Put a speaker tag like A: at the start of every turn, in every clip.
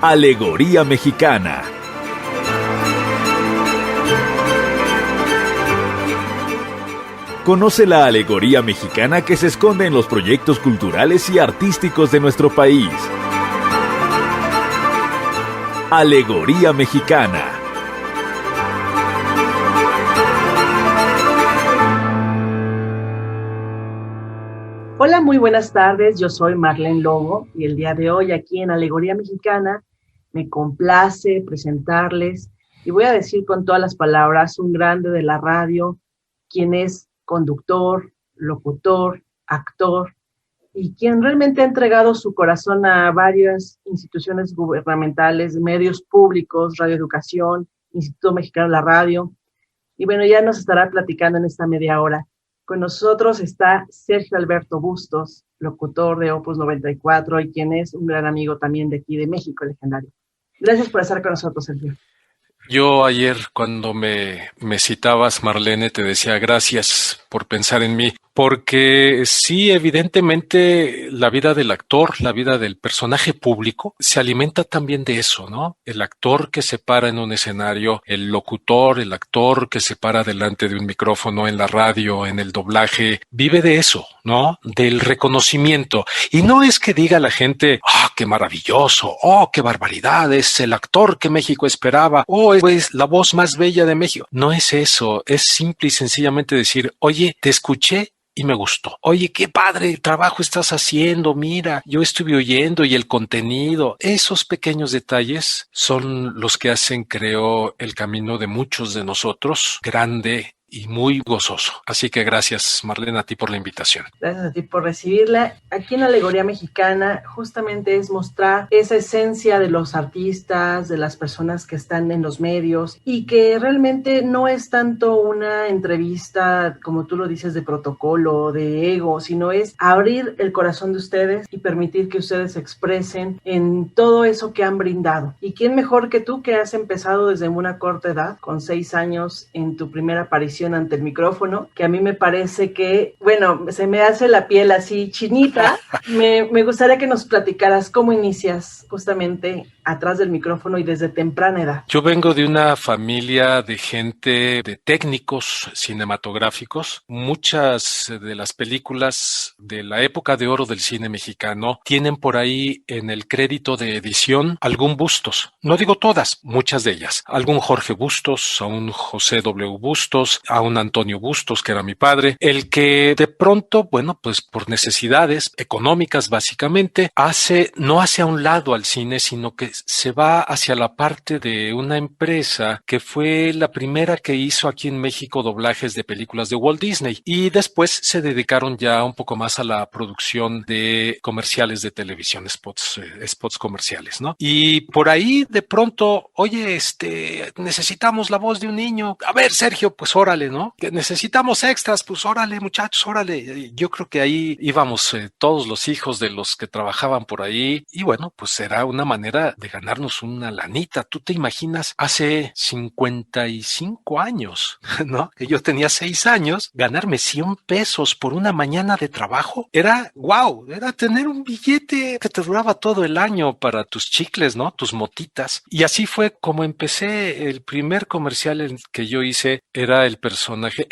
A: Alegoría Mexicana. Conoce la alegoría mexicana que se esconde en los proyectos culturales y artísticos de nuestro país. Alegoría Mexicana.
B: Hola, muy buenas tardes. Yo soy Marlene Lobo y el día de hoy aquí en Alegoría Mexicana me complace presentarles, y voy a decir con todas las palabras, un grande de la radio, quien es conductor, locutor, actor, y quien realmente ha entregado su corazón a varias instituciones gubernamentales, medios públicos, Radio Educación, Instituto Mexicano de la Radio. Y bueno, ya nos estará platicando en esta media hora. Con nosotros está Sergio Alberto Bustos, locutor de Opus 94 y quien es un gran amigo también de aquí de México Legendario. Gracias por estar con nosotros, Sergio.
C: Yo ayer cuando me citabas, Marlene, te decía gracias por pensar en mí, porque sí, evidentemente la vida del actor, la vida del personaje público se alimenta también de eso, ¿no? El actor que se para en un escenario, el locutor, el actor que se para delante de un micrófono en la radio, en el doblaje, vive de eso, ¿no? Del reconocimiento. Y no es que diga la gente, qué maravilloso, qué barbaridad, es el actor que México esperaba, es la voz más bella de México. No es eso, es simple y sencillamente decir, oye, te escuché y me gustó. Oye, qué padre trabajo estás haciendo, mira, yo estuve oyendo y el contenido. Esos pequeños detalles son los que hacen, creo, el camino de muchos de nosotros grande y muy gozoso. Así que gracias, Marlene, a ti por la invitación.
B: Gracias a ti por recibirla. Aquí en Alegoría Mexicana justamente es mostrar esa esencia de los artistas, de las personas que están en los medios, y que realmente no es tanto una entrevista, como tú lo dices, de protocolo, de ego, sino es abrir el corazón de ustedes y permitir que ustedes se expresen en todo eso que han brindado. ¿Y quién mejor que tú, que has empezado desde una corta edad, con 6 años, en tu primera aparición ante el micrófono, que a mí me parece que, bueno, se me hace la piel así chinita? Me gustaría que nos platicaras cómo inicias justamente atrás del micrófono y desde temprana edad.
C: Yo vengo de una familia de gente, de técnicos cinematográficos. Muchas de las películas de la época de oro del cine mexicano tienen por ahí en el crédito de edición algún Bustos. No digo todas, muchas de ellas. Algún Jorge Bustos, a un José W. Bustos, a un Antonio Bustos, que era mi padre, el que de pronto, bueno, pues por necesidades económicas básicamente, no hace a un lado al cine, sino que se va hacia la parte de una empresa que fue la primera que hizo aquí en México doblajes de películas de Walt Disney, y después se dedicaron ya un poco más a la producción de comerciales de televisión, spots comerciales, ¿no? Y por ahí de pronto, oye, necesitamos la voz de un niño. A ver, Sergio, pues órale, ¿no? Que necesitamos extras, pues órale, muchachos, órale. Yo creo que ahí íbamos todos los hijos de los que trabajaban por ahí, y bueno, pues era una manera de ganarnos una lanita. Tú te imaginas hace 55 años, ¿no? Que yo tenía 6 años, ganarme 100 pesos por una mañana de trabajo. Era wow, era tener un billete que te duraba todo el año para tus chicles, ¿no? Tus motitas. Y así fue como empecé. El primer comercial que yo hice era el personaje,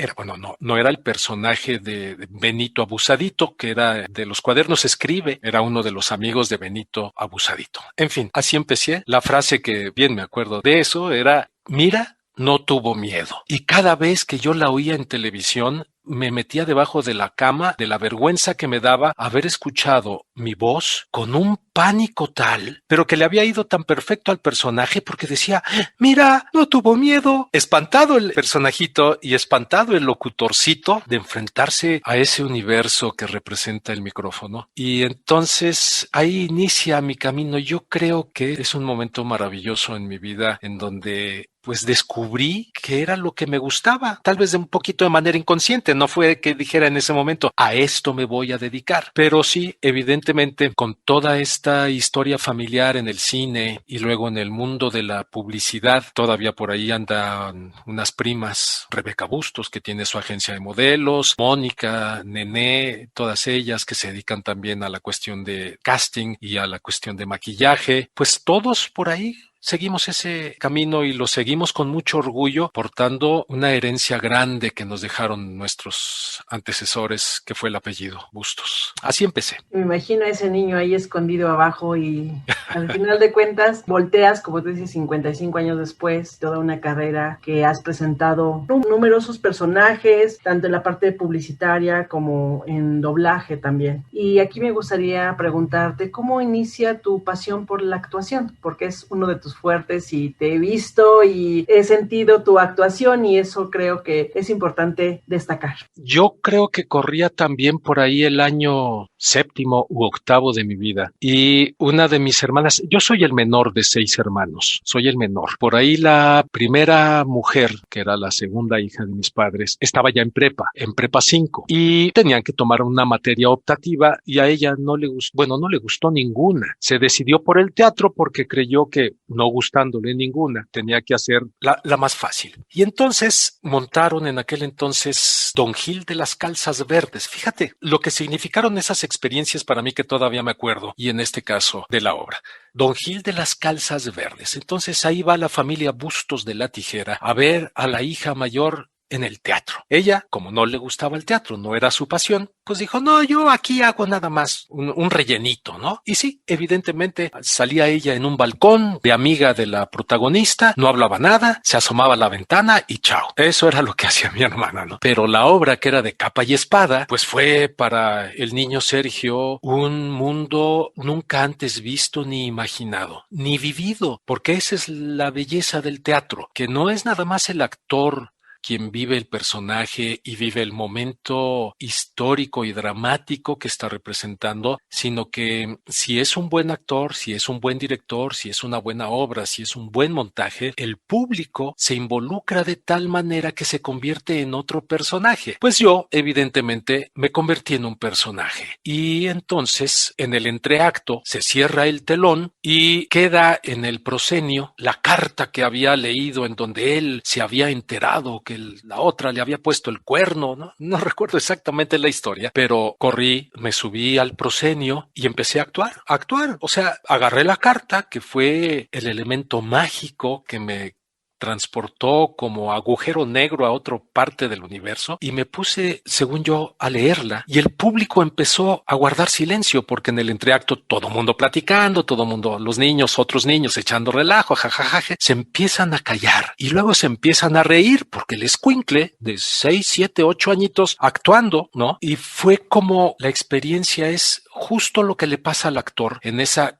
C: no era el personaje de Benito Abusadito, que era de los cuadernos Escribe, era uno de los amigos de Benito Abusadito. En fin, así empecé. La frase que bien me acuerdo de eso era, mira, no tuvo miedo. Y cada vez que yo la oía en televisión, me metía debajo de la cama de la vergüenza que me daba haber escuchado mi voz con un pánico tal, pero que le había ido tan perfecto al personaje, porque decía, mira, no tuvo miedo. Espantado el personajito y espantado el locutorcito de enfrentarse a ese universo que representa el micrófono. Y entonces ahí inicia mi camino. Yo creo que es un momento maravilloso en mi vida en donde pues descubrí que era lo que me gustaba, tal vez de un poquito de manera inconsciente, no fue que dijera en ese momento, a esto me voy a dedicar, pero sí, evidentemente, con toda esta historia familiar en el cine y luego en el mundo de la publicidad, todavía por ahí andan unas primas, Rebeca Bustos, que tiene su agencia de modelos, Mónica, Nené, todas ellas que se dedican también a la cuestión de casting y a la cuestión de maquillaje, pues todos por ahí seguimos ese camino y lo seguimos con mucho orgullo, portando una herencia grande que nos dejaron nuestros antecesores, que fue el apellido Bustos. Así empecé.
B: Me imagino a ese niño ahí escondido abajo y al final de cuentas volteas, como tú dices, 55 años después, toda una carrera que has presentado numerosos personajes, tanto en la parte publicitaria como en doblaje también. Y aquí me gustaría preguntarte, ¿cómo inicia tu pasión por la actuación? Porque es uno de tus fuertes y te he visto y he sentido tu actuación y eso creo que es importante destacar.
C: Yo creo que corría también por ahí el año séptimo u octavo de mi vida y una de mis hermanas, yo soy el menor de 6 hermanos, soy el menor. Por ahí la primera mujer, que era la segunda hija de mis padres, estaba ya en prepa 5 y tenían que tomar una materia optativa y a ella no le gustó ninguna. Se decidió por el teatro porque creyó que no gustándole ninguna, tenía que hacer la más fácil. Y entonces montaron en aquel entonces Don Gil de las Calzas Verdes. Fíjate lo que significaron esas experiencias para mí que todavía me acuerdo, y en este caso de la obra. Don Gil de las Calzas Verdes. Entonces ahí va la familia Bustos de la Tijera a ver a la hija mayor en el teatro. Ella, como no le gustaba el teatro, no era su pasión, pues dijo, no, yo aquí hago nada más un rellenito, ¿no? Y sí, evidentemente salía ella en un balcón de amiga de la protagonista, no hablaba nada, se asomaba a la ventana y chao. Eso era lo que hacía mi hermana, ¿no? Pero la obra, que era de capa y espada, pues fue para el niño Sergio un mundo nunca antes visto ni imaginado, ni vivido, porque esa es la belleza del teatro, que no es nada más el actor quien vive el personaje y vive el momento histórico y dramático que está representando, sino que si es un buen actor, si es un buen director, si es una buena obra, si es un buen montaje, el público se involucra de tal manera que se convierte en otro personaje. Pues yo, evidentemente, me convertí en un personaje. Y entonces, en el entreacto, se cierra el telón y queda en el proscenio la carta que había leído en donde él se había enterado que la otra le había puesto el cuerno, ¿no? No recuerdo exactamente la historia, pero corrí, me subí al proscenio y empecé a actuar. O sea, agarré la carta, que fue el elemento mágico que me transportó como agujero negro a otra parte del universo y me puse, según yo, a leerla y el público empezó a guardar silencio porque en el entreacto todo mundo platicando, todo mundo, los niños, otros niños echando relajo, jajaja, se empiezan a callar y luego se empiezan a reír porque el escuincle de 6, 7, 8 añitos actuando, ¿no? Y fue como la experiencia es justo lo que le pasa al actor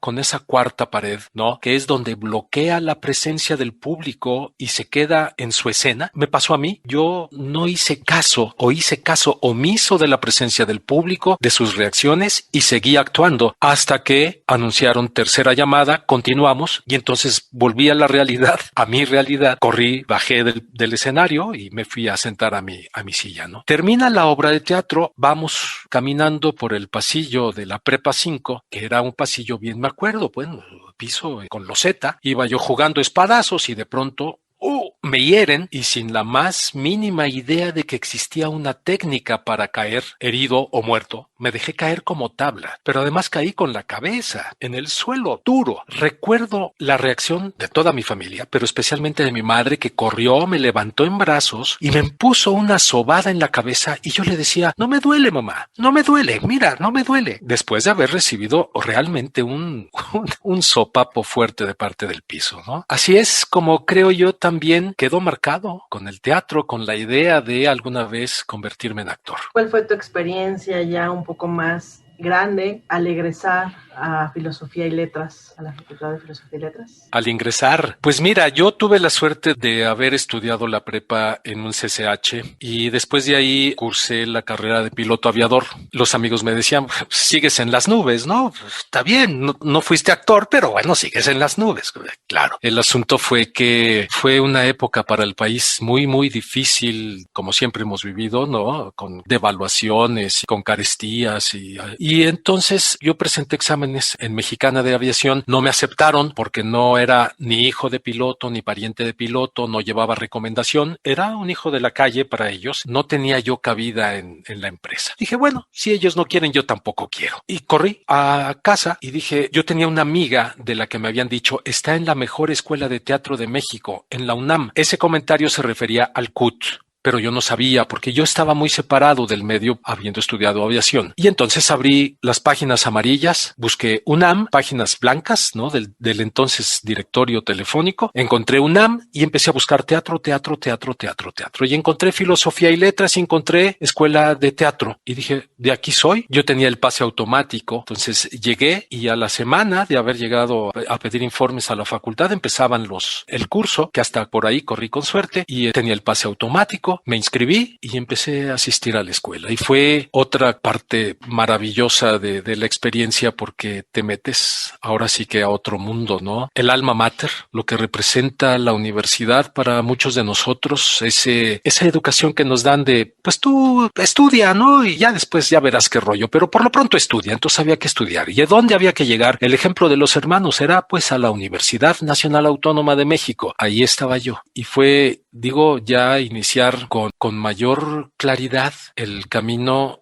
C: con esa cuarta pared, ¿no? Que es donde bloquea la presencia del público y se queda en su escena. Me pasó a mí. Yo no hice caso o hice caso omiso de la presencia del público, de sus reacciones y seguí actuando hasta que anunciaron tercera llamada, continuamos y entonces volví a la realidad, a mi realidad. Corrí, bajé del escenario y me fui a sentar a mi silla, ¿no? Termina la obra de teatro, vamos caminando por el pasillo de la prepa 5, que era un pasillo bien, me acuerdo, bueno, piso con loseta, iba yo jugando espadazos y de pronto me hieren y sin la más mínima idea de que existía una técnica para caer herido o muerto, me dejé caer como tabla, pero además caí con la cabeza en el suelo duro. Recuerdo la reacción de toda mi familia, pero especialmente de mi madre, que corrió, me levantó en brazos y me puso una sobada en la cabeza y yo le decía, no me duele, mamá, no me duele, mira, no me duele. Después de haber recibido realmente un sopapo fuerte de parte del piso, ¿no? Así es como creo yo también quedó marcado con el teatro, con la idea de alguna vez convertirme en actor.
B: ¿Cuál fue tu experiencia ya un poco más grande al egresar a Filosofía y Letras, a la Facultad de Filosofía y Letras?
C: Al ingresar, pues mira, yo tuve la suerte de haber estudiado la prepa en un CCH y después de ahí cursé la carrera de piloto aviador. Los amigos me decían, sigues en las nubes, ¿no? Está bien, no fuiste actor, pero bueno, sigues en las nubes. Claro, el asunto fue que fue una época para el país muy, muy difícil, como siempre hemos vivido, ¿no? Con devaluaciones, con carestías y entonces yo presenté exámenes en Mexicana de Aviación, no me aceptaron porque no era ni hijo de piloto, ni pariente de piloto, no llevaba recomendación, era un hijo de la calle para ellos, no tenía yo cabida en la empresa. Dije, bueno, si ellos no quieren, yo tampoco quiero. Y corrí a casa y dije, yo tenía una amiga de la que me habían dicho, está en la mejor escuela de teatro de México, en la UNAM. Ese comentario se refería al CUT. Pero yo no sabía porque yo estaba muy separado del medio habiendo estudiado aviación. Y entonces abrí las páginas amarillas, busqué UNAM, páginas blancas, ¿no? Del entonces directorio telefónico. Encontré UNAM y empecé a buscar teatro. Y encontré Filosofía y Letras y encontré Escuela de Teatro. Y dije, de aquí soy. Yo tenía el pase automático. Entonces llegué y a la semana de haber llegado a pedir informes a la facultad empezaban el curso, que hasta por ahí corrí con suerte y tenía el pase automático. Me inscribí y empecé a asistir a la escuela y fue otra parte maravillosa de la experiencia porque te metes ahora sí que a otro mundo, ¿no? El alma mater, lo que representa la universidad para muchos de nosotros, esa educación que nos dan de, pues tú estudia, ¿no? Y ya después ya verás qué rollo, pero por lo pronto estudia, entonces había que estudiar. ¿Y a dónde había que llegar? El ejemplo de los hermanos era pues a la Universidad Nacional Autónoma de México. Ahí estaba yo y fue, digo, ya iniciar con mayor claridad el camino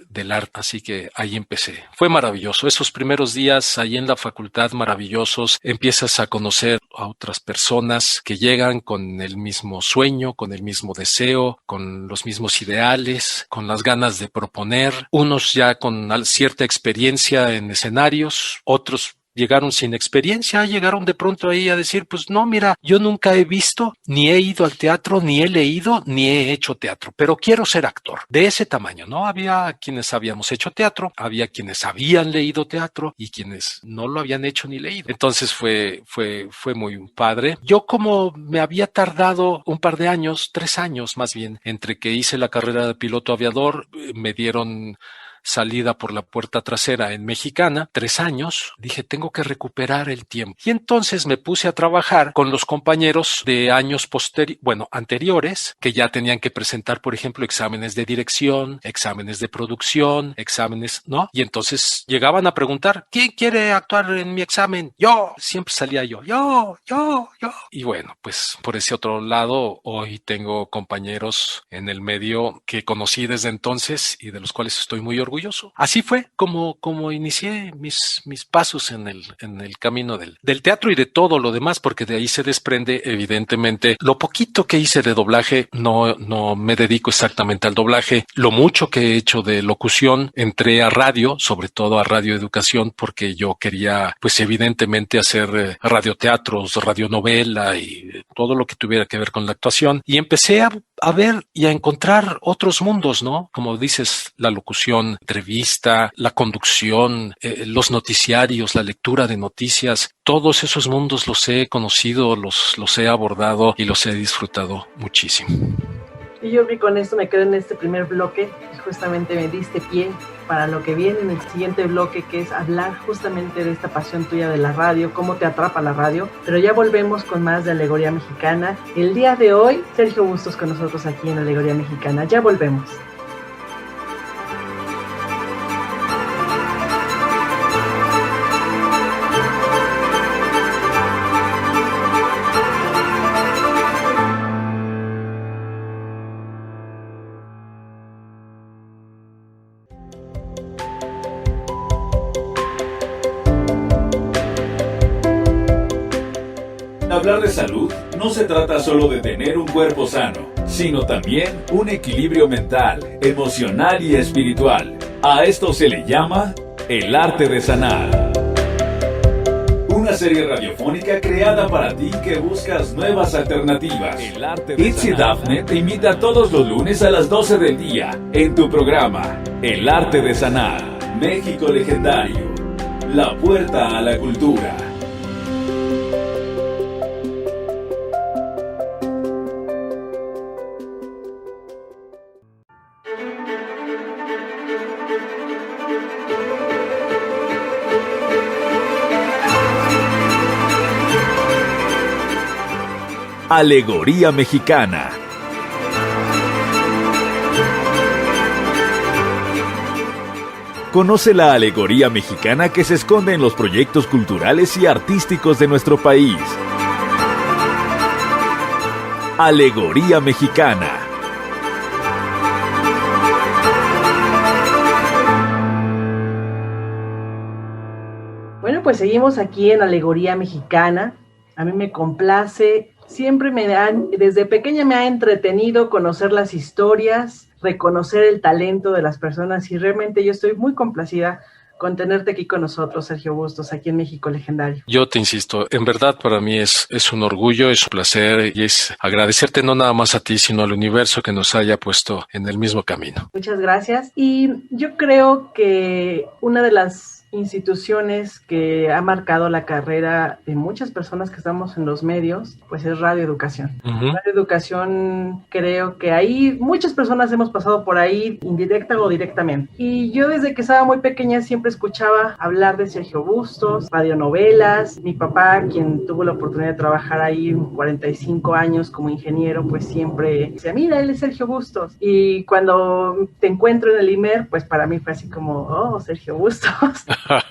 C: del arte. Así que ahí empecé. Fue maravilloso. Esos primeros días ahí en la facultad maravillosos. Empiezas a conocer a otras personas que llegan con el mismo sueño, con el mismo deseo, con los mismos ideales, con las ganas de proponer. Unos ya con cierta experiencia en escenarios, otros llegaron sin experiencia, llegaron de pronto ahí a decir, pues no, mira, yo nunca he visto, ni he ido al teatro, ni he leído, ni he hecho teatro, pero quiero ser actor. De ese tamaño, ¿no? Había quienes habíamos hecho teatro, había quienes habían leído teatro y quienes no lo habían hecho ni leído. Entonces fue muy padre. Yo como me había tardado un par de años, 3 años más bien, entre que hice la carrera de piloto aviador, me dieron salida por la puerta trasera en Mexicana, 3 años, dije, tengo que recuperar el tiempo. Y entonces me puse a trabajar con los compañeros de años anteriores, que ya tenían que presentar, por ejemplo, exámenes de dirección, exámenes de producción, exámenes, ¿no? Y entonces llegaban a preguntar, ¿quién quiere actuar en mi examen? Yo, siempre salía yo. Y bueno, pues por ese otro lado, hoy tengo compañeros en el medio que conocí desde entonces y de los cuales estoy muy orgulloso. Así fue como inicié mis pasos en el camino del teatro y de todo lo demás, porque de ahí se desprende evidentemente lo poquito que hice de doblaje. No me dedico exactamente al doblaje. Lo mucho que he hecho de locución, entré a radio, sobre todo a radioeducación, porque yo quería pues evidentemente hacer radioteatros, radionovela y todo lo que tuviera que ver con la actuación, y empecé a ver y a encontrar otros mundos, ¿no? Como dices, la locución, entrevista, la conducción, los noticiarios, la lectura de noticias, todos esos mundos los he conocido, los he abordado y los he disfrutado muchísimo.
B: Y yo con esto me quedo en este primer bloque, justamente me diste pie para lo que viene en el siguiente bloque, que es hablar justamente de esta pasión tuya de la radio, cómo te atrapa la radio, pero ya volvemos con más de Alegoría Mexicana. El día de hoy, Sergio Bustos con nosotros aquí en Alegoría Mexicana. Ya volvemos.
A: Hablar de salud no se trata solo de tener un cuerpo sano, sino también un equilibrio mental, emocional y espiritual. A esto se le llama el arte de sanar. Una serie radiofónica creada para ti que buscas nuevas alternativas. Itzy Dafne te invita todos los lunes a las 12 del día en tu programa El Arte de Sanar, México Legendario. la puerta a la cultura. Alegoría mexicana. Conoce la alegoría mexicana que se esconde en los proyectos culturales y artísticos de nuestro país. Alegoría mexicana.
B: Bueno, pues seguimos aquí en Alegoría Mexicana. A mí me complace, desde pequeña me ha entretenido conocer las historias, reconocer el talento de las personas y realmente yo estoy muy complacida con tenerte aquí con nosotros, Sergio Bustos, aquí en México Legendario.
C: Yo te insisto, en verdad para mí es un orgullo, es un placer y es agradecerte no nada más a ti, sino al universo que nos haya puesto en el mismo camino.
B: Muchas gracias. Y yo creo que una de las instituciones que ha marcado la carrera de muchas personas que estamos en los medios, pues es Radio Educación.
C: Uh-huh.
B: Radio Educación, creo que ahí muchas personas hemos pasado por ahí, indirecta o directamente. Y yo desde que estaba muy pequeña siempre escuchaba hablar de Sergio Bustos, radionovelas. Mi papá, quien tuvo la oportunidad de trabajar ahí 45 años como ingeniero, pues siempre decía, mira, él es Sergio Bustos. Y cuando te encuentro en el IMER, pues para mí fue así como, oh, Sergio Bustos.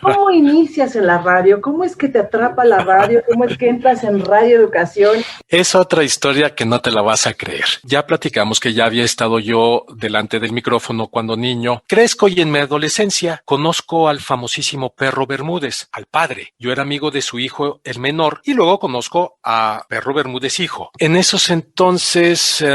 B: ¿Cómo inicias en la radio? ¿Cómo es que te atrapa la radio? ¿Cómo es que entras en Radio Educación?
C: Es otra historia que no te la vas a creer. Ya platicamos que ya había estado yo delante del micrófono cuando niño. Crezco y en mi adolescencia conozco al famosísimo Perro Bermúdez, al padre. Yo era amigo de su hijo, el menor, y luego conozco a Perro Bermúdez hijo. En esos entonces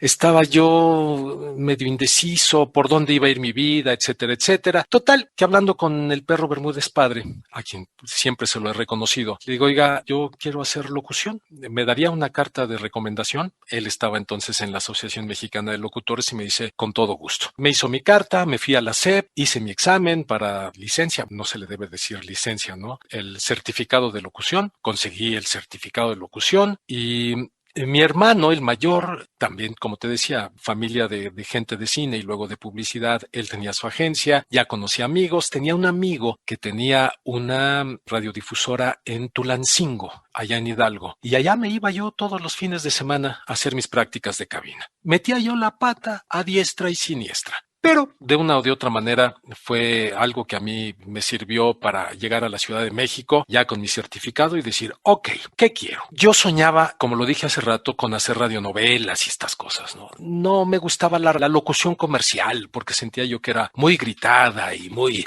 C: estaba yo medio indeciso por dónde iba a ir mi vida, etcétera, etcétera. Total, que hablando con el Perro Bermúdez padre, a quien siempre se lo he reconocido, le digo, oiga, yo quiero hacer locución, ¿me daría una carta de recomendación? Él estaba entonces en la Asociación Mexicana de Locutores y me dice, con todo gusto. Me hizo mi carta, me fui a la SEP, hice mi examen para licencia, no se le debe decir licencia, ¿no? El certificado de locución, conseguí el certificado de locución y mi hermano, el mayor, también, como te decía, familia de gente de cine y luego de publicidad, él tenía su agencia, ya conocía amigos, tenía un amigo que tenía una radiodifusora en Tulancingo, allá en Hidalgo, y allá me iba yo todos los fines de semana a hacer mis prácticas de cabina. Metía yo la pata a diestra y siniestra. Pero de una o de otra manera fue algo que a mí me sirvió para llegar a la Ciudad de México ya con mi certificado y decir, ok, ¿qué quiero? Yo soñaba, como lo dije hace rato, con hacer radionovelas y estas cosas, ¿no? No me gustaba la locución comercial porque sentía yo que era muy gritada y muy...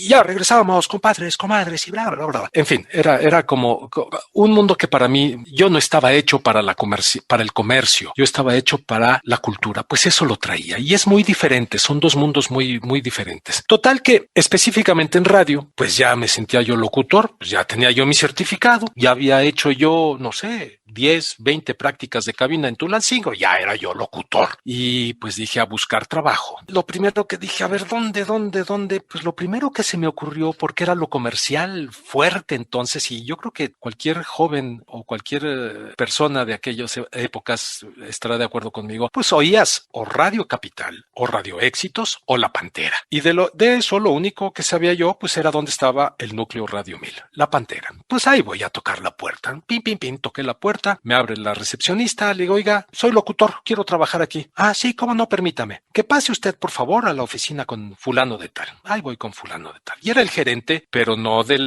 C: ya regresábamos, compadres, comadres y bla, bla, bla. En fin, era como un mundo que para mí, yo no estaba hecho para el comercio, yo estaba hecho para la cultura, pues eso lo traía y es muy diferente. Son dos mundos muy, muy diferentes. Total que específicamente en radio, pues ya me sentía yo locutor, pues ya tenía yo mi certificado, ya había hecho yo, no sé, 10, 20 prácticas de cabina en Tulancingo, ya era yo locutor. Y pues dije a buscar trabajo. Lo primero que dije, a ver, ¿dónde? Pues lo primero que se me ocurrió, porque era lo comercial fuerte entonces, y yo creo que cualquier joven o cualquier persona de aquellas épocas estará de acuerdo conmigo, pues oías o Radio Capital o Radio Éxitos o La Pantera. Y de eso lo único que sabía yo, pues era dónde estaba el núcleo Radio 1000, La Pantera. Pues ahí voy a tocar la puerta. Pim, pim, pim, toqué la puerta, me abre la recepcionista, le digo, oiga, soy locutor, quiero trabajar aquí. Ah, sí, cómo no, permítame. Que pase usted, por favor, a la oficina con fulano de tal. Ahí voy con fulano de tal. Y era el gerente, pero no de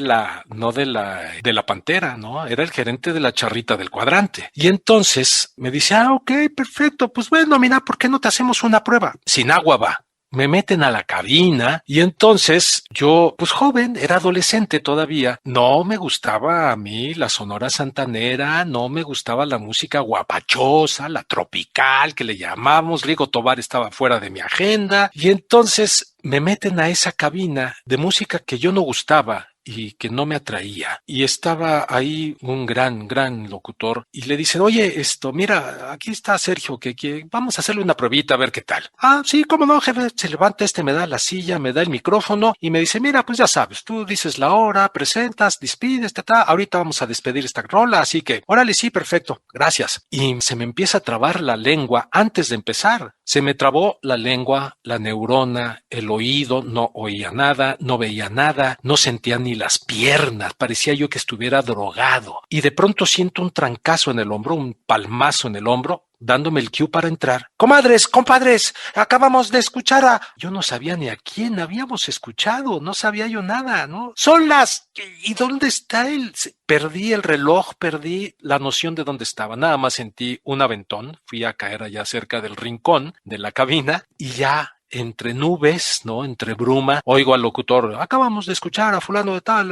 C: la Pantera, ¿no? Era el gerente de la charrita del cuadrante. Y entonces me dice, ok, perfecto, pues bueno, mira, ¿por qué no te hacemos una prueba? Sin agua va. Me meten a la cabina y entonces yo, pues joven, era adolescente todavía, no me gustaba a mí la Sonora Santanera, no me gustaba la música guapachosa, la tropical que le llamamos, Rigo Tobar estaba fuera de mi agenda y entonces me meten a esa cabina de música que yo no gustaba y que no me atraía. Y estaba ahí un gran locutor y le dicen, oye, mira, aquí está Sergio, que vamos a hacerle una pruebita a ver qué tal. Ah, sí, cómo no, jefe. Se levanta me da la silla, me da el micrófono y me dice, mira, pues ya sabes, tú dices la hora, presentas, despides, ahorita vamos a despedir esta rola, así que, órale, sí, perfecto, gracias. Y se me empieza a trabar la lengua antes de empezar. Se me trabó la lengua, la neurona, el oído, no oía nada, no veía nada, no sentía ni las piernas, parecía yo que estuviera drogado. Y de pronto siento un trancazo en el hombro, un palmazo en el hombro, dándome el cue para entrar. Comadres, compadres, acabamos de escuchar a... Yo no sabía ni a quién habíamos escuchado, no sabía yo nada, ¿no? Son las... ¿Y dónde está él? Perdí el reloj, perdí la noción de dónde estaba. Nada más sentí un aventón, fui a caer allá cerca del rincón de la cabina y ya entre nubes, ¿no? Entre bruma, oigo al locutor, acabamos de escuchar a fulano de tal,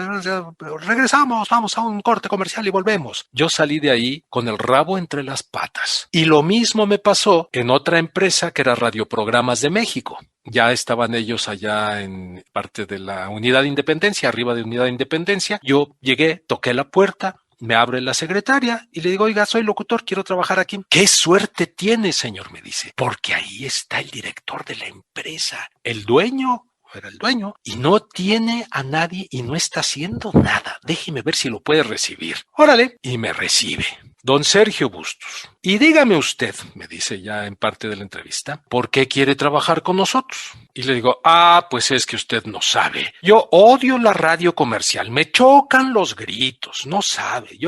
C: regresamos, vamos a un corte comercial y volvemos. Yo salí de ahí con el rabo entre las patas. Y lo mismo me pasó en otra empresa que era Radioprogramas de México. Ya estaban ellos allá en parte de la Unidad de Independencia, arriba de Unidad de Independencia. Yo llegué, toqué la puerta, me abre la secretaria y le digo, oiga, soy locutor, quiero trabajar aquí. ¿Qué suerte tiene, señor? Me dice, porque ahí está el director de la empresa, el dueño. Era el dueño y no tiene a nadie y no está haciendo nada. Déjeme ver si lo puede recibir. Órale. Y me recibe. Don Sergio Bustos. Y dígame usted, me dice ya en parte de la entrevista, ¿por qué quiere trabajar con nosotros? Y le digo, pues es que usted no sabe. Yo odio la radio comercial. Me chocan los gritos. No sabe.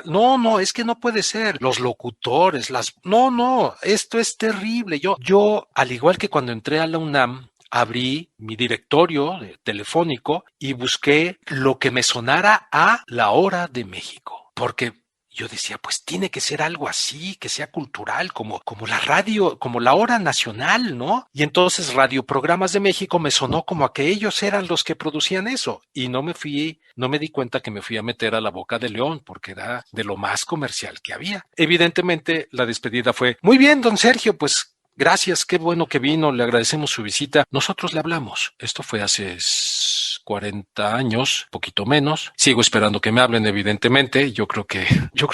C: No, es que no puede ser. Los locutores, no, esto es terrible. Yo, al igual que cuando entré a la UNAM, abrí mi directorio telefónico y busqué lo que me sonara a la hora de México. Porque yo decía, pues tiene que ser algo así, que sea cultural, como la radio, como la hora nacional, ¿no? Y entonces Radioprogramas de México me sonó como a que ellos eran los que producían eso. Y no me di cuenta que me fui a meter a la boca de león, porque era de lo más comercial que había. Evidentemente, la despedida fue, muy bien, don Sergio, pues gracias, qué bueno que vino, le agradecemos su visita. Nosotros le hablamos. Esto fue hace 40 años, poquito menos. Sigo esperando que me hablen, evidentemente. Yo creo que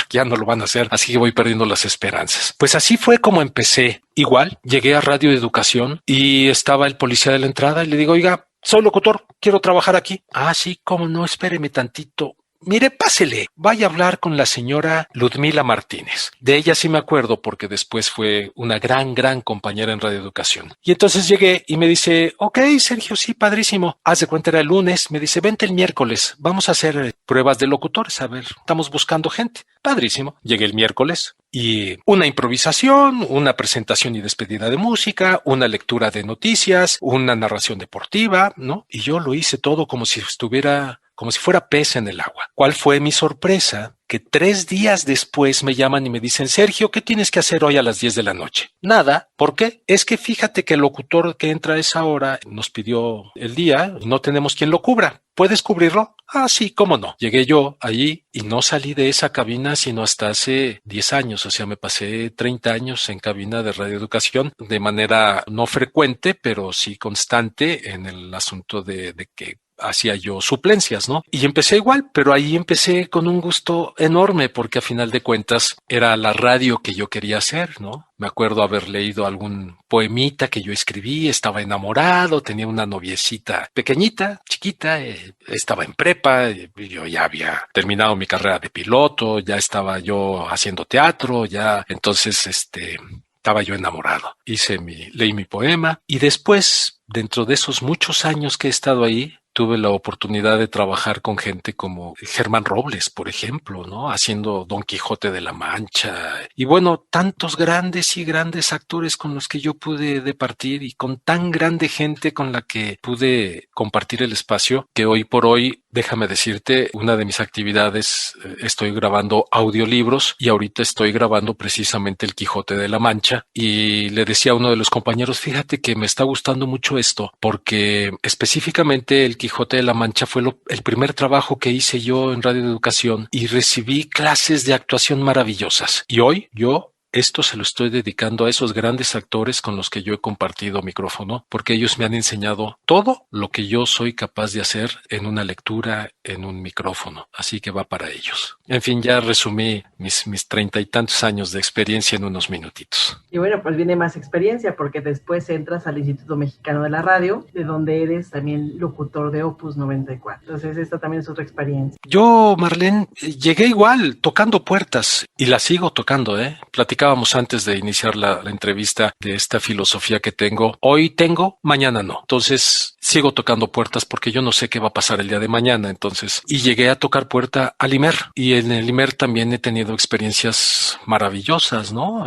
C: ya no lo van a hacer, así que voy perdiendo las esperanzas. Pues así fue como empecé. Igual, llegué a Radio Educación y estaba el policía de la entrada y le digo, oiga, soy locutor, quiero trabajar aquí. Ah, sí, cómo no, espéreme tantito. Mire, pásele, vaya a hablar con la señora Ludmila Martínez. De ella sí me acuerdo porque después fue una gran compañera en Radio Educación. Y entonces llegué y me dice, ok, Sergio, sí, padrísimo. Haz de cuenta, era el lunes. Me dice, vente el miércoles, vamos a hacer pruebas de locutores. A ver, estamos buscando gente. Padrísimo. Llegué el miércoles y una improvisación, una presentación y despedida de música, una lectura de noticias, una narración deportiva, ¿no? Y yo lo hice todo como si fuera pez en el agua. ¿Cuál fue mi sorpresa? Que 3 días después me llaman y me dicen, Sergio, ¿qué tienes que hacer hoy a las 10 de la noche? Nada. ¿Por qué? Es que fíjate que el locutor que entra a esa hora nos pidió el día y no tenemos quien lo cubra. ¿Puedes cubrirlo? Ah, sí, cómo no. Llegué yo allí y no salí de esa cabina sino hasta hace 10 años. O sea, me pasé 30 años en cabina de radioeducación de manera no frecuente, pero sí constante en el asunto de que hacía yo suplencias, ¿no? Y empecé igual, pero ahí empecé con un gusto enorme porque a final de cuentas era la radio que yo quería hacer, ¿no? Me acuerdo haber leído algún poemita que yo escribí, estaba enamorado, tenía una noviecita pequeñita, chiquita, estaba en prepa, yo ya había terminado mi carrera de piloto, ya estaba yo haciendo teatro, ya entonces estaba yo enamorado. Leí mi poema y después, dentro de esos muchos años que he estado ahí, tuve la oportunidad de trabajar con gente como Germán Robles, por ejemplo, ¿no? Haciendo Don Quijote de la Mancha. Y bueno, tantos grandes y grandes actores con los que yo pude departir y con tan grande gente con la que pude compartir el espacio que hoy por hoy, déjame decirte, una de mis actividades, estoy grabando audiolibros y ahorita estoy grabando precisamente El Quijote de la Mancha y le decía a uno de los compañeros, fíjate que me está gustando mucho esto porque específicamente El Quijote de la Mancha fue el primer trabajo que hice yo en Radio Educación y recibí clases de actuación maravillosas. Y hoy yo esto se lo estoy dedicando a esos grandes actores con los que yo he compartido micrófono, porque ellos me han enseñado todo lo que yo soy capaz de hacer en una lectura, en un micrófono. Así que va para ellos. En fin, ya resumí mis 30 y tantos años de experiencia en unos minutitos.
B: Y bueno, pues viene más experiencia, porque después entras al Instituto Mexicano de la Radio, de donde eres también locutor de Opus 94. Entonces, esta también es otra experiencia.
C: Yo, Marlene, llegué igual, tocando puertas, y la sigo tocando, ¿eh? Platicábamos antes de iniciar la entrevista de esta filosofía que tengo. Hoy tengo, mañana no. Entonces, sigo tocando puertas porque yo no sé qué va a pasar el día de mañana. Entonces, y llegué a tocar puerta al IMER. Y en el IMER también he tenido experiencias maravillosas, ¿no?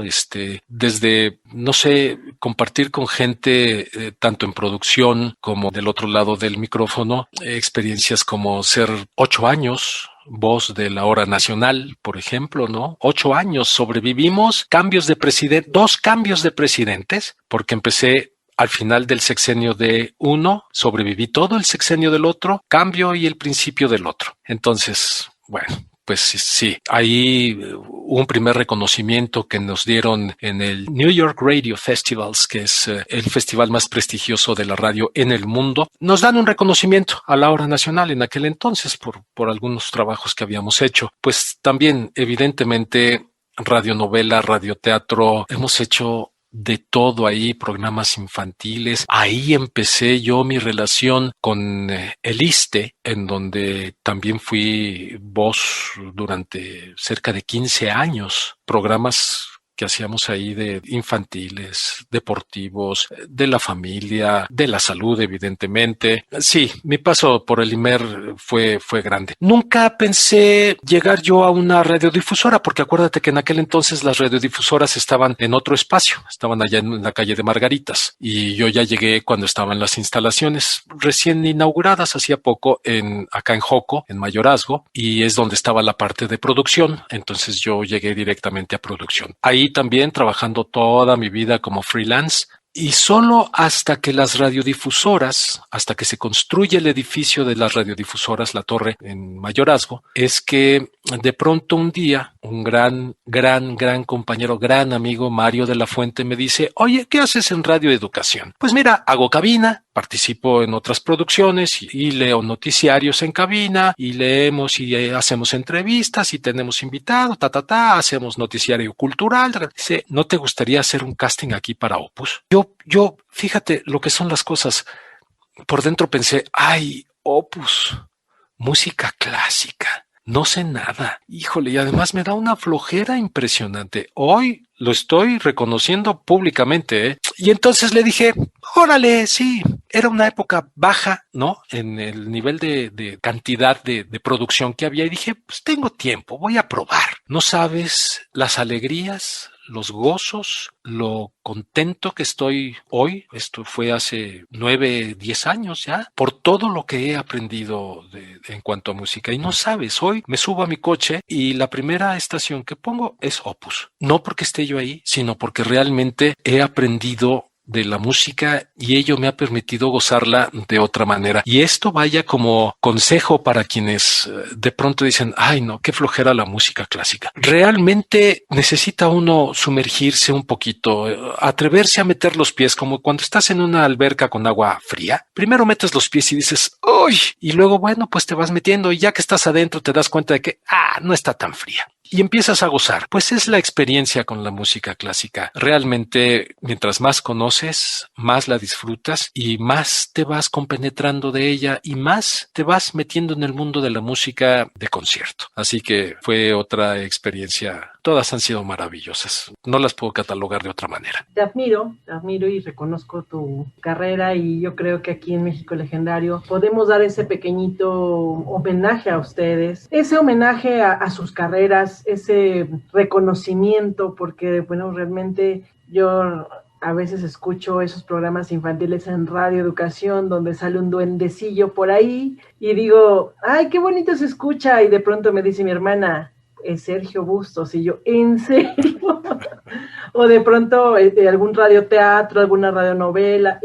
C: Desde, no sé, compartir con gente, tanto en producción como del otro lado del micrófono, experiencias como ser 8 años voz de la hora nacional, por ejemplo, ¿no? 8 años sobrevivimos cambios de presidente, 2 cambios de presidentes, porque empecé al final del sexenio de uno, sobreviví todo el sexenio del otro, cambio y el principio del otro. Entonces, bueno, pues sí, ahí un primer reconocimiento que nos dieron en el New York Radio Festivals, que es el festival más prestigioso de la radio en el mundo. Nos dan un reconocimiento a la hora nacional en aquel entonces por algunos trabajos que habíamos hecho. Pues también, evidentemente, radionovela, radioteatro, hemos hecho de todo ahí, programas infantiles. Ahí empecé yo mi relación con el ISSSTE, en donde también fui voz durante cerca de 15 años, programas que hacíamos ahí de infantiles, deportivos, de la familia, de la salud, evidentemente. Sí, mi paso por el IMER fue grande. Nunca pensé llegar yo a una radiodifusora, porque acuérdate que en aquel entonces las radiodifusoras estaban en otro espacio, estaban allá en la calle de Margaritas, y yo ya llegué cuando estaban las instalaciones recién inauguradas hacía poco acá en Joco, en Mayorazgo, y es donde estaba la parte de producción. Entonces yo llegué directamente a producción. Ahí también trabajando toda mi vida como freelance, y solo hasta que las radiodifusoras, hasta que se construye el edificio de las radiodifusoras, la torre en Mayorazgo, es que de pronto un día un gran compañero, gran amigo, Mario de la Fuente, me dice: oye, ¿qué haces en Radio Educación? Pues mira, hago cabina, participo en otras producciones y leo noticiarios en cabina, y leemos y hacemos entrevistas y tenemos invitados, hacemos noticiario cultural. Dice: ¿no te gustaría hacer un casting aquí para Opus? Yo, fíjate lo que son las cosas. Por dentro pensé: ay, Opus, música clásica. No sé nada. Híjole, y además me da una flojera impresionante. Hoy lo estoy reconociendo públicamente, ¿eh? Y entonces le dije: órale, sí. Era una época baja, ¿no? En el nivel de cantidad de producción que había, y dije: pues tengo tiempo, voy a probar. No sabes las alegrías, los gozos, lo contento que estoy hoy. Esto fue hace 9, 10 años ya, por todo lo que he aprendido en cuanto a música. Y no sabes, hoy me subo a mi coche y la primera estación que pongo es Opus. No porque esté yo ahí, sino porque realmente he aprendido de la música y ello me ha permitido gozarla de otra manera. Y esto vaya como consejo para quienes de pronto dicen: ay no, qué flojera la música clásica. Realmente necesita uno sumergirse un poquito, atreverse a meter los pies, como cuando estás en una alberca con agua fría. Primero metes los pies y dices: uy, y luego bueno, pues te vas metiendo, y ya que estás adentro te das cuenta de que no está tan fría. Y empiezas a gozar. Pues es la experiencia con la música clásica. Realmente, mientras más conoces, más la disfrutas y más te vas compenetrando de ella y más te vas metiendo en el mundo de la música de concierto. Así que fue otra experiencia. Todas han sido maravillosas. No las puedo catalogar de otra manera.
B: Te admiro y reconozco tu carrera, y yo creo que aquí en México Legendario podemos dar ese pequeñito homenaje a ustedes, ese homenaje a sus carreras, ese reconocimiento, porque bueno, realmente yo a veces escucho esos programas infantiles en Radio Educación donde sale un duendecillo por ahí y digo: ay, qué bonito se escucha, y de pronto me dice mi hermana: es Sergio Bustos, y yo: ¿en serio? o de pronto algún radioteatro, alguna radionovela,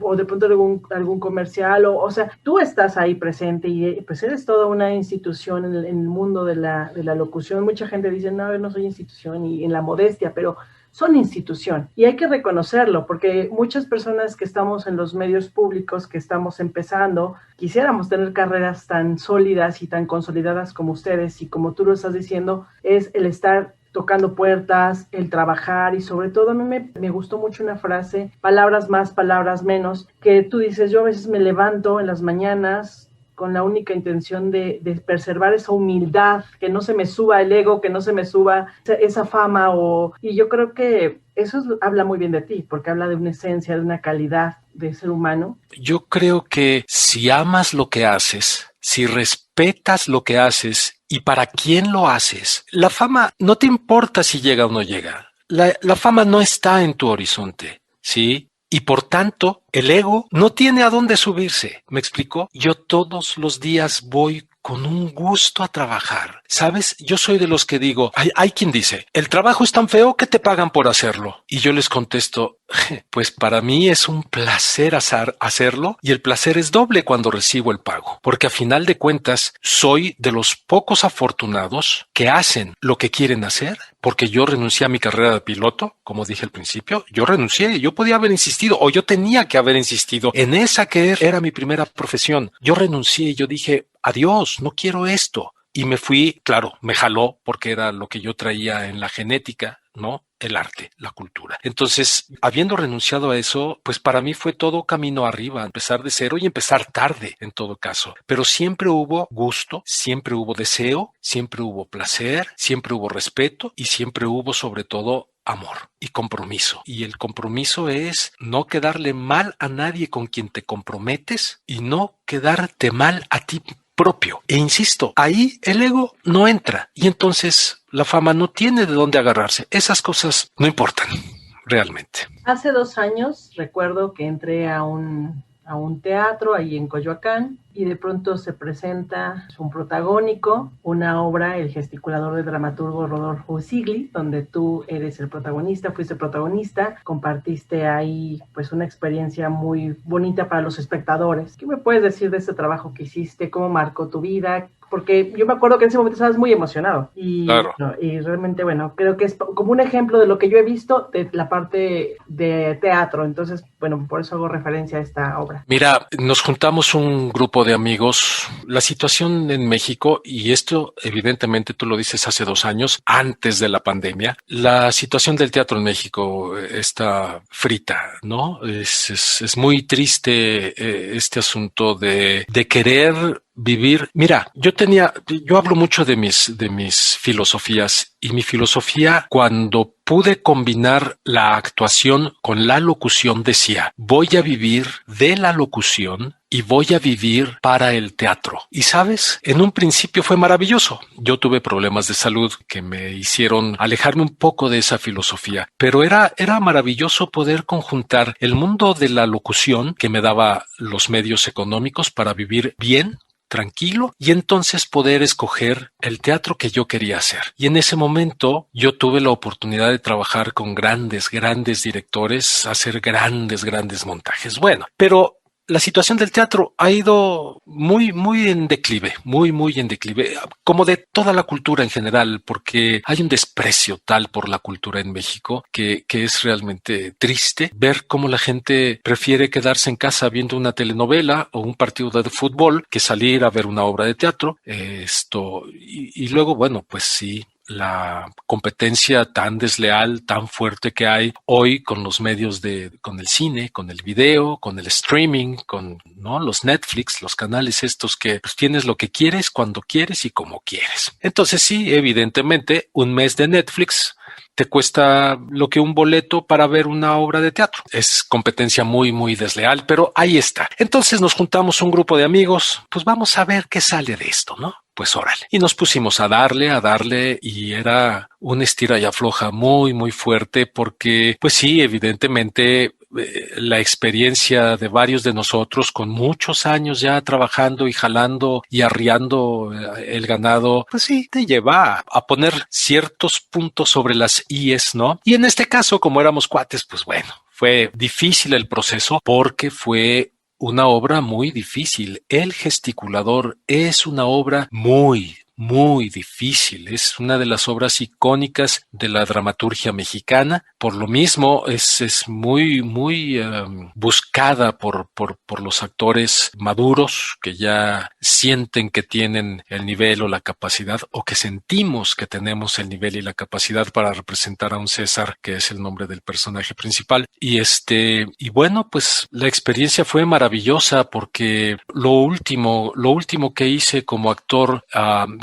B: o de pronto algún comercial, o sea, tú estás ahí presente y pues eres toda una institución en el mundo de la locución. Mucha gente dice, no, yo no soy institución, y en la modestia, pero son institución y hay que reconocerlo, porque muchas personas que estamos en los medios públicos, que estamos empezando, quisiéramos tener carreras tan sólidas y tan consolidadas como ustedes, y como tú lo estás diciendo, es el estar tocando puertas, el trabajar, y sobre todo a mí me gustó mucho una frase, palabras más, palabras menos, que tú dices, yo a veces me levanto en las mañanas con la única intención de preservar esa humildad, que no se me suba el ego, que no se me suba esa fama, y yo creo que eso habla muy bien de ti, porque habla de una esencia, de una calidad de ser humano.
C: Yo creo que si amas lo que haces, si respetas lo que haces y para quién lo haces, la fama no te importa si llega o no llega. La fama no está en tu horizonte, ¿sí? Y por tanto, el ego no tiene a dónde subirse. ¿Me explico? Yo todos los días voy con un gusto a trabajar. ¿Sabes? Yo soy de los que digo, hay quien dice, el trabajo es tan feo que te pagan por hacerlo. Y yo les contesto, pues para mí es un placer hacerlo, y el placer es doble cuando recibo el pago. Porque a final de cuentas, soy de los pocos afortunados que hacen lo que quieren hacer, porque yo renuncié a mi carrera de piloto, como dije al principio, yo renuncié, yo podía haber insistido, o yo tenía que haber insistido en esa que era mi primera profesión. Yo renuncié y yo dije, adiós, no quiero esto. Y me fui, claro, me jaló porque era lo que yo traía en la genética, ¿no? El arte, la cultura. Entonces, habiendo renunciado a eso, pues para mí fue todo camino arriba, empezar de cero y empezar tarde en todo caso. Pero siempre hubo gusto, siempre hubo deseo, siempre hubo placer, siempre hubo respeto y siempre hubo sobre todo amor y compromiso. Y el compromiso es no quedarle mal a nadie con quien te comprometes y no quedarte mal a ti propio. E insisto, ahí el ego no entra y entonces la fama no tiene de dónde agarrarse. Esas cosas no importan realmente.
B: Hace 2 años recuerdo que entré a un teatro ahí en Coyoacán, y de pronto se presenta un protagónico, una obra, El gesticulador del dramaturgo Rodolfo Sigli, donde tú eres el protagonista, fuiste protagonista, compartiste ahí pues una experiencia muy bonita para los espectadores. ¿Qué me puedes decir de este trabajo que hiciste? ¿Cómo marcó tu vida? Porque yo me acuerdo que en ese momento estabas muy emocionado y,
C: claro.
B: Y realmente, bueno, creo que es como un ejemplo de lo que yo he visto de la parte de teatro. Entonces, bueno, por eso hago referencia a esta obra.
C: Mira, nos juntamos un grupo de amigos. La situación en México, y esto evidentemente tú lo dices hace 2 años, antes de la pandemia, la situación del teatro en México está frita, ¿no? Es muy triste este asunto de querer vivir. Mira, yo hablo mucho de mis filosofías, y mi filosofía, cuando pude combinar la actuación con la locución, decía, voy a vivir de la locución y voy a vivir para el teatro. Y sabes, en un principio fue maravilloso. Yo tuve problemas de salud que me hicieron alejarme un poco de esa filosofía, pero era maravilloso poder conjuntar el mundo de la locución, que me daba los medios económicos para vivir bien, tranquilo, y entonces poder escoger el teatro que yo quería hacer. Y en ese momento yo tuve la oportunidad de trabajar con grandes directores, hacer grandes montajes. Bueno, pero la situación del teatro ha ido muy en declive, muy en declive, como de toda la cultura en general, porque hay un desprecio tal por la cultura en México que es realmente triste ver cómo la gente prefiere quedarse en casa viendo una telenovela o un partido de fútbol que salir a ver una obra de teatro. Y luego, bueno, pues sí, la competencia tan desleal, tan fuerte que hay hoy con los medios con el cine, con el video, con el streaming, con, ¿no?, los Netflix, los canales estos que pues tienes lo que quieres, cuando quieres y como quieres. Entonces sí, evidentemente, un mes de Netflix te cuesta lo que un boleto para ver una obra de teatro. Es competencia muy desleal, pero ahí está. Entonces nos juntamos un grupo de amigos, pues vamos a ver qué sale de esto, ¿no? Pues órale. Y nos pusimos a darle, y era un estira y afloja muy fuerte porque, pues sí, evidentemente la experiencia de varios de nosotros con muchos años ya trabajando y jalando y arriando el ganado, pues sí, te lleva a poner ciertos puntos sobre las íes, ¿no? Y en este caso, como éramos cuates, pues bueno, fue difícil el proceso porque fue una obra muy difícil. El gesticulador es una obra muy difícil. Es una de las obras icónicas de la dramaturgia mexicana. Por lo mismo, es muy buscada por los actores maduros que ya sienten que tienen el nivel o la capacidad, o que sentimos que tenemos el nivel y la capacidad para representar a un César, que es el nombre del personaje principal. Y bueno, pues la experiencia fue maravillosa porque lo último que hice como actor,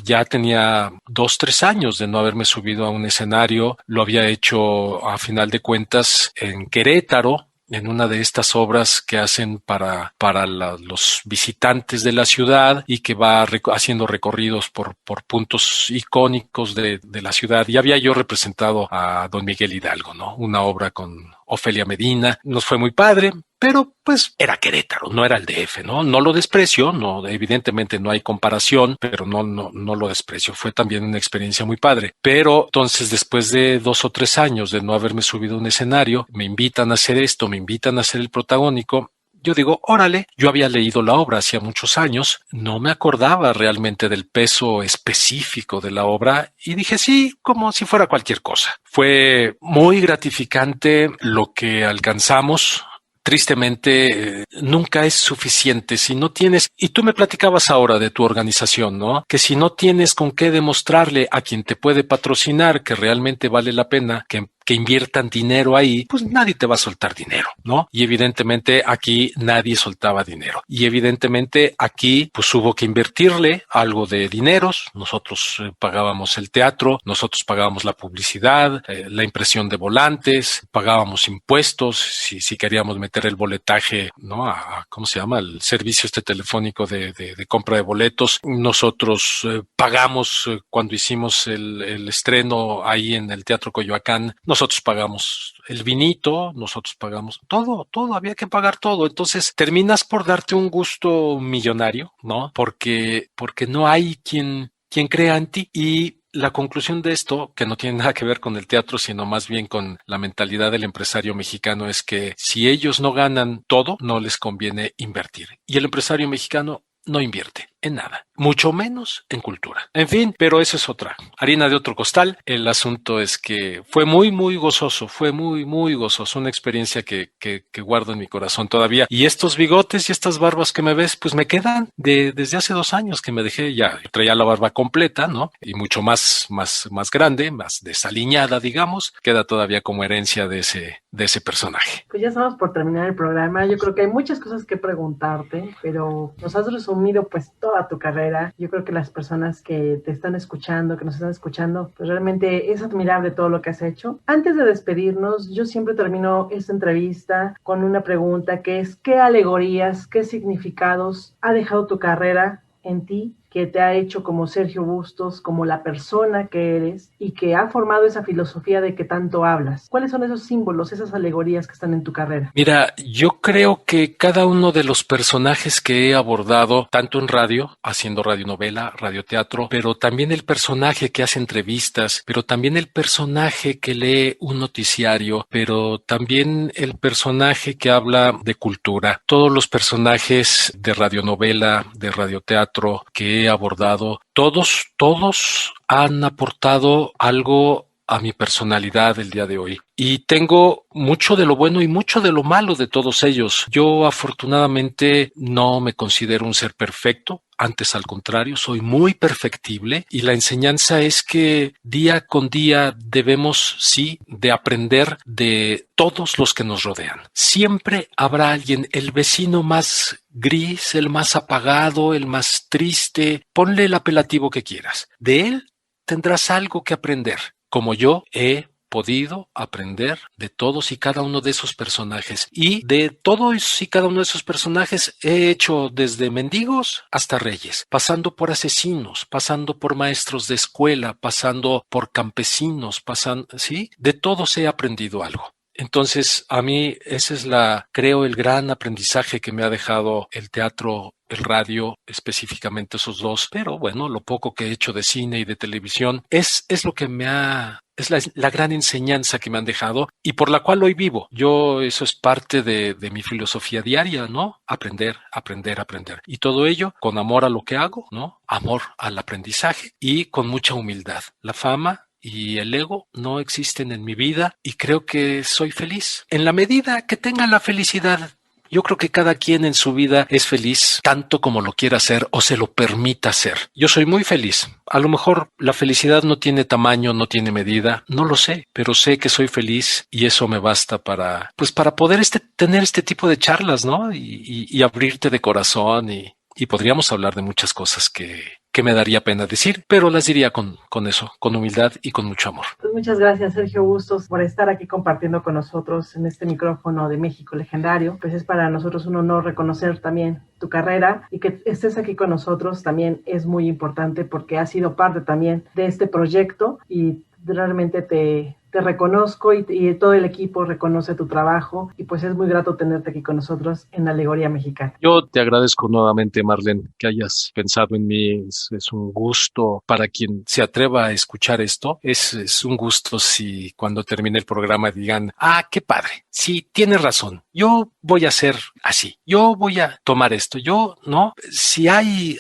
C: ya tenía 2-3 años de no haberme subido a un escenario. Lo había hecho a final de cuentas en Querétaro, en una de estas obras que hacen para los visitantes de la ciudad y que va haciendo recorridos por puntos icónicos de la ciudad. Y había yo representado a Don Miguel Hidalgo, ¿no? Una obra con Ofelia Medina. Nos fue muy padre, pero pues era Querétaro, no era el DF, ¿no? No lo desprecio, no, evidentemente no hay comparación, pero no lo desprecio. Fue también una experiencia muy padre. Pero entonces, después de 2 o 3 años de no haberme subido a un escenario, me invitan a hacer esto, me invitan a ser el protagónico. Yo digo, órale, yo había leído la obra hacía muchos años, no me acordaba realmente del peso específico de la obra y dije sí, como si fuera cualquier cosa. Fue muy gratificante lo que alcanzamos. Tristemente, nunca es suficiente si no tienes, y tú me platicabas ahora de tu organización, ¿no? Que si no tienes con qué demostrarle a quien te puede patrocinar que realmente vale la pena que inviertan dinero ahí, pues nadie te va a soltar dinero, ¿no? Y evidentemente aquí nadie soltaba dinero. Y evidentemente aquí pues hubo que invertirle algo de dineros. Nosotros pagábamos el teatro, nosotros pagábamos la publicidad, la impresión de volantes, pagábamos impuestos, si queríamos meter el boletaje, ¿no? ¿Cómo se llama? El servicio telefónico de compra de boletos. Nosotros pagamos cuando hicimos el estreno ahí en el Teatro Coyoacán. Nosotros pagamos el vinito, nosotros pagamos todo, había que pagar todo. Entonces terminas por darte un gusto millonario, ¿no? Porque no hay quien crea en ti. Y la conclusión de esto, que no tiene nada que ver con el teatro, sino más bien con la mentalidad del empresario mexicano, es que si ellos no ganan todo, no les conviene invertir. Y el empresario mexicano no invierte en nada, mucho menos en cultura. En fin, pero eso es otra harina de otro costal. El asunto es que fue muy gozoso, fue muy gozoso, una experiencia que guardo en mi corazón todavía. Y estos bigotes y estas barbas que me ves, pues me quedan desde hace 2 años que me dejé, ya traía la barba completa, ¿no? Y mucho más grande, más desaliñada, digamos, queda todavía como herencia de ese personaje.
B: Pues ya estamos por terminar el programa. Yo creo que hay muchas cosas que preguntarte, pero nos has resumido pues toda tu carrera. Yo creo que las personas que te están escuchando, que nos están escuchando, pues realmente es admirable todo lo que has hecho. Antes de despedirnos, yo siempre termino esta entrevista con una pregunta que es: ¿qué alegorías, qué significados ha dejado tu carrera en ti, que te ha hecho como Sergio Bustos, como la persona que eres y que ha formado esa filosofía de que tanto hablas? ¿Cuáles son esos símbolos, esas alegorías que están en tu carrera?
C: Mira, yo creo que cada uno de los personajes que he abordado, tanto en radio, haciendo radionovela, radioteatro, pero también el personaje que hace entrevistas, pero también el personaje que lee un noticiario, pero también el personaje que habla de cultura, todos los personajes de radionovela, de radioteatro que he abordado, todos han aportado algo a mi personalidad el día de hoy. Y tengo mucho de lo bueno y mucho de lo malo de todos ellos. Yo afortunadamente no me considero un ser perfecto. Antes, al contrario, soy muy perfectible, y la enseñanza es que día con día debemos, sí, de aprender de todos los que nos rodean. Siempre habrá alguien, el vecino más gris, el más apagado, el más triste, ponle el apelativo que quieras. De él tendrás algo que aprender, como yo he podido aprender de todos y cada uno de esos personajes. Y de todos y cada uno de esos personajes he hecho desde mendigos hasta reyes, pasando por asesinos, pasando por maestros de escuela, pasando por campesinos, ¿sí? De todos he aprendido algo. Entonces, a mí ese es creo, el gran aprendizaje que me ha dejado el teatro, el radio, específicamente esos dos, pero bueno, lo poco que he hecho de cine y de televisión es lo que es la gran enseñanza que me han dejado y por la cual hoy vivo. Eso es parte de mi filosofía diaria, ¿no? Aprender, aprender, aprender. Y todo ello con amor a lo que hago, ¿no? Amor al aprendizaje y con mucha humildad. La fama y el ego no existen en mi vida y creo que soy feliz. En la medida que tenga la felicidad, yo creo que cada quien en su vida es feliz tanto como lo quiera ser o se lo permita ser. Yo soy muy feliz. A lo mejor la felicidad no tiene tamaño, no tiene medida, no lo sé, pero sé que soy feliz y eso me basta para poder tener este tipo de charlas, ¿no? Y abrirte de corazón y podríamos hablar de muchas cosas que me daría pena decir, pero las diría con eso, con humildad y con mucho amor.
B: Pues muchas gracias, Sergio Bustos, por estar aquí compartiendo con nosotros en este micrófono de México Legendario. Pues es para nosotros un honor reconocer también tu carrera y que estés aquí con nosotros también es muy importante porque has sido parte también de este proyecto y realmente te reconozco y todo el equipo reconoce tu trabajo y pues es muy grato tenerte aquí con nosotros en Alegoría Mexicana.
C: Yo te agradezco nuevamente, Marlene, que hayas pensado en mí. Es un gusto para quien se atreva a escuchar esto. Es un gusto si cuando termine el programa digan, qué padre, sí, tienes razón, yo voy a hacer así, yo voy a tomar esto, yo, ¿no? Si hay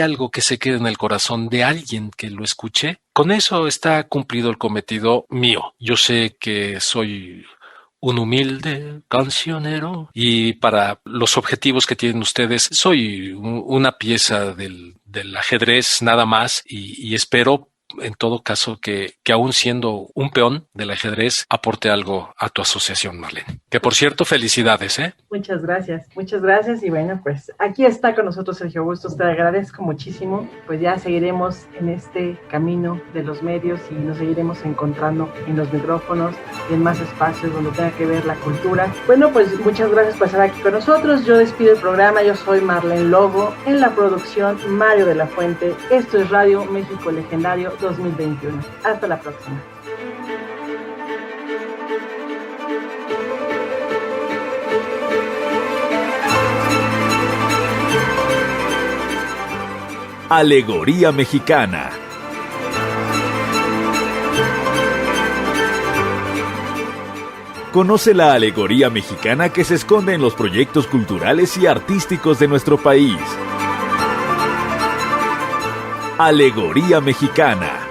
C: algo que se quede en el corazón de alguien que lo escuche, con eso está cumplido el cometido mío. Yo sé que soy un humilde cancionero y para los objetivos que tienen ustedes soy una pieza del ajedrez nada más y espero en todo caso que aún siendo un peón del ajedrez aporte algo a tu asociación, Marlene. Que por cierto, felicidades, ¿eh?
B: Muchas gracias y bueno, pues aquí está con nosotros Sergio Bustos, te agradezco muchísimo, pues ya seguiremos en este camino de los medios y nos seguiremos encontrando en los micrófonos y en más espacios donde tenga que ver la cultura. Bueno, pues muchas gracias por estar aquí con nosotros, yo despido el programa, yo soy Marlene Logo, en la producción Mario de la Fuente, esto es Radio México Legendario 2021. Hasta la próxima.
A: Alegoría Mexicana. Conoce la alegoría mexicana que se esconde en los proyectos culturales y artísticos de nuestro país. Alegoría Mexicana.